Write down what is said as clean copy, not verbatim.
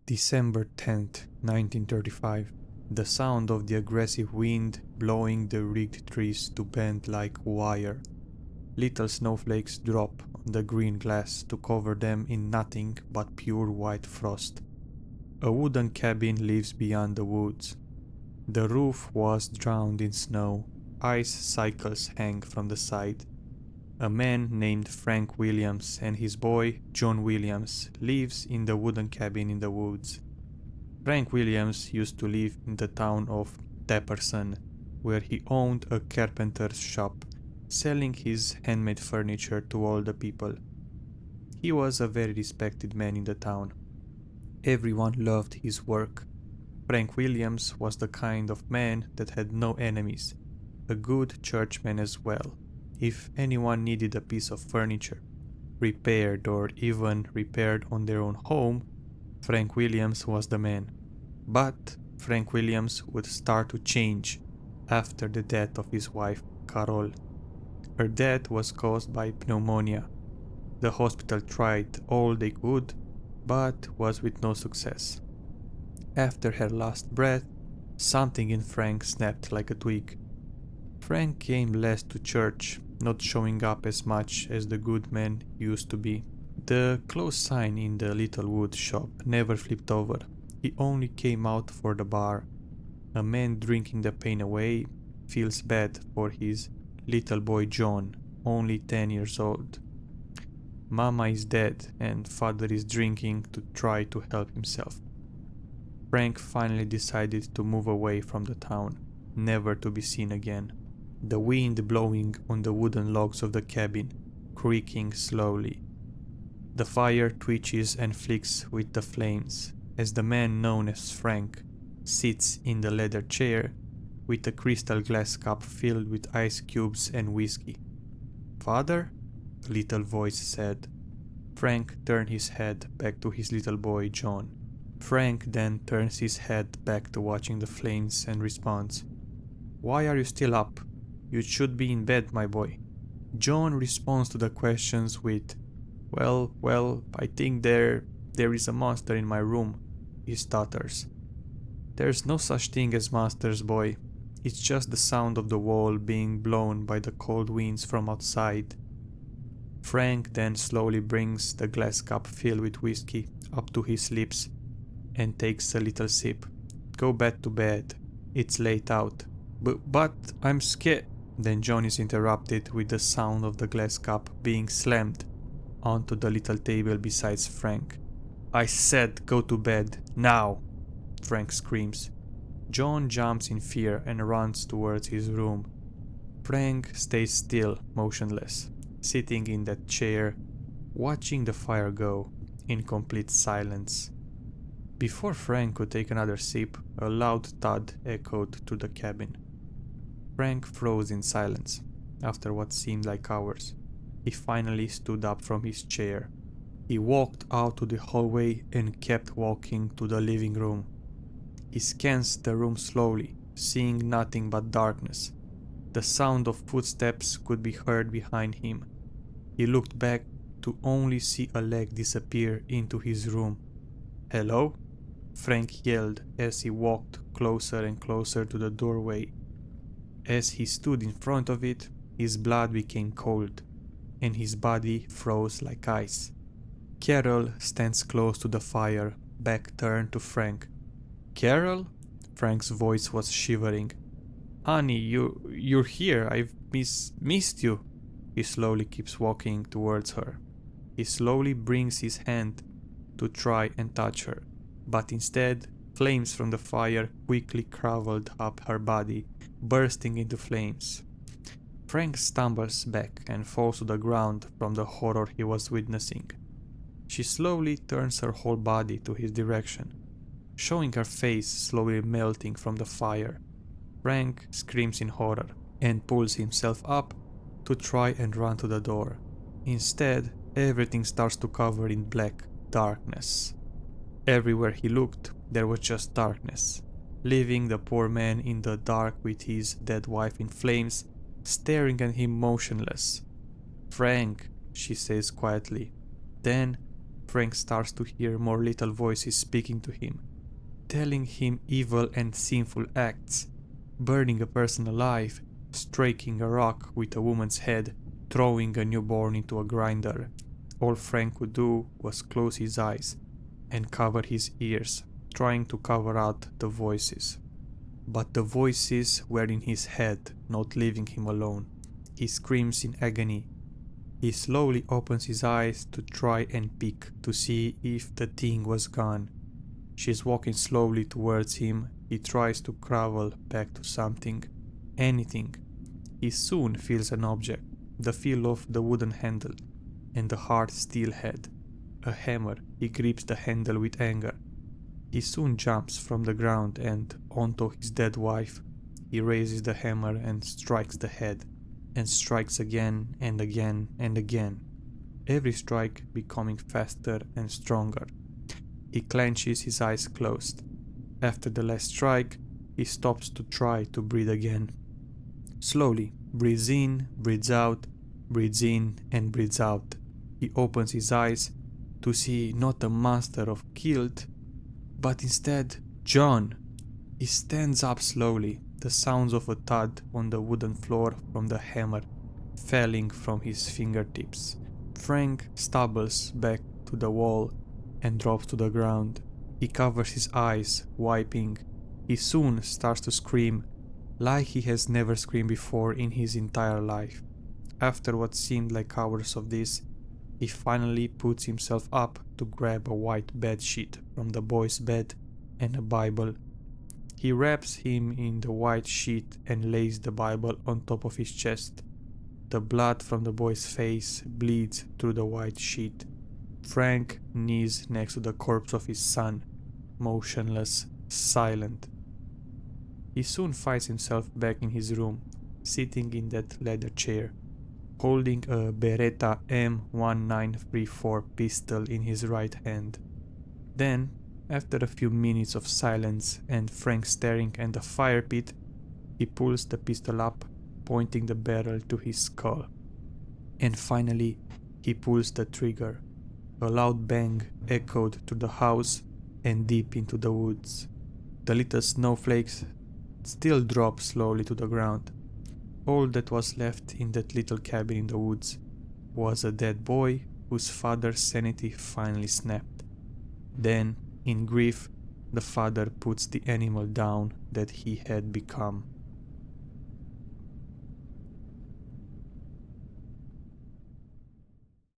December 10th, 1935. The sound of the aggressive wind blowing the rigged trees to bend like wire. Little snowflakes drop on the green glass to cover them in nothing but pure white frost. A wooden cabin lives beyond the woods. The roof was drowned in snow. Ice cycles hang from the side. A man named Frank Williams and his boy John Williams lives in the wooden cabin in the woods. Frank Williams used to live in the town of 𝓤𝓭𝓮𝓻, where he owned a carpenter's shop, selling his handmade furniture to all the people. He was a very respected man in the town. Everyone loved his work. Frank Williams was the kind of man that had no enemies, a good churchman as well. If anyone needed a piece of furniture, repaired or even repaired on their own home, Frank Williams was the man. But Frank Williams would start to change after the death of his wife, Carol. Her death was caused by pneumonia. The hospital tried all they could, but was with no success. After her last breath, something in Frank snapped like a twig. Frank came less to church, not showing up as much as the good man used to be. The close sign in the little wood shop never flipped over. He only came out for the bar. A man drinking the pain away feels bad for his little boy John, only 10 years old. Mama is dead and father is drinking to try to help himself. Frank finally decided to move away from the town, never to be seen again. The wind blowing on the wooden logs of the cabin, creaking slowly. The fire twitches and flicks with the flames as the man known as Frank sits in the leather chair with a crystal glass cup filled with ice cubes and whiskey. "Father?" a little voice said. Frank turned his head back to his little boy John. Frank then turns his head back to watching the flames and responds, "Why are you still up? You should be in bed, my boy." John responds to the questions with, Well, I think there is a monster in my room," he stutters. "There's no such thing as monsters, boy. It's just the sound of the wall being blown by the cold winds from outside." Frank then slowly brings the glass cup filled with whiskey up to his lips and takes a little sip. "Go back to bed. It's late out." But I'm scared." Then John is interrupted with the sound of the glass cup being slammed onto the little table beside Frank. "I said go to bed, now!" Frank screams. John jumps in fear and runs towards his room. Frank stays still, motionless, sitting in that chair, watching the fire go, in complete silence. Before Frank could take another sip, a loud thud echoed through the cabin. Frank froze in silence. After what seemed like hours, he finally stood up from his chair. He walked out to the hallway and kept walking to the living room. He scans the room slowly, seeing nothing but darkness. The sound of footsteps could be heard behind him. He looked back to only see a leg disappear into his room. "Hello?" Frank yelled as he walked closer and closer to the doorway. As he stood in front of it, his blood became cold, and his body froze like ice. Carol stands close to the fire, back turned to Frank. "Carol?" Frank's voice was shivering. "Honey, you're here. I've missed you." He slowly keeps walking towards her. He slowly brings his hand to try and touch her, but instead, flames from the fire quickly crawled up her body, bursting into flames. Frank stumbles back and falls to the ground from the horror he was witnessing. She slowly turns her whole body to his direction, showing her face slowly melting from the fire. Frank screams in horror and pulls himself up to try and run to the door. Instead, everything starts to cover in black darkness. Everywhere he looked, there was just darkness, leaving the poor man in the dark with his dead wife in flames, staring at him motionless. "Frank," she says quietly. Then, Frank starts to hear more little voices speaking to him, telling him evil and sinful acts, burning a person alive, striking a rock with a woman's head, throwing a newborn into a grinder. All Frank could do was close his eyes and cover his ears, trying to cover out the voices. But the voices were in his head, not leaving him alone. He screams in agony. He slowly opens his eyes to try and peek to see if the thing was gone. She's walking slowly towards him. He tries to crawl back to something, anything. He soon feels an object, the feel of the wooden handle, and the hard steel head. A hammer. He grips the handle with anger. He soon jumps from the ground and onto his dead wife. He raises the hammer and strikes the head, and strikes again and again and again, every strike becoming faster and stronger. He clenches his eyes closed. After the last strike, he stops to try to breathe again. Slowly, breathes in, breathes out, breathes in and breathes out. He opens his eyes to see not a monster of guilt, but instead John. He stands up slowly, the sounds of a thud on the wooden floor from the hammer falling from his fingertips. Frank stumbles back to the wall and drops to the ground. He covers his eyes, wiping. He soon starts to scream, like he has never screamed before in his entire life. After what seemed like hours of this, he finally puts himself up to grab a white bed sheet from the boy's bed and a Bible. He wraps him in the white sheet and lays the Bible on top of his chest. The blood from the boy's face bleeds through the white sheet. Frank kneels next to the corpse of his son, motionless, silent. He soon finds himself back in his room, sitting in that leather chair, holding a Beretta M1934 pistol in his right hand. Then, after a few minutes of silence and Frank staring at the fire pit, he pulls the pistol up, pointing the barrel to his skull. And finally, he pulls the trigger. A loud bang echoed through the house and deep into the woods. The little snowflakes still drop slowly to the ground. All that was left in that little cabin in the woods was a dead boy whose father's sanity finally snapped. Then, in grief, the father puts the animal down that he had become.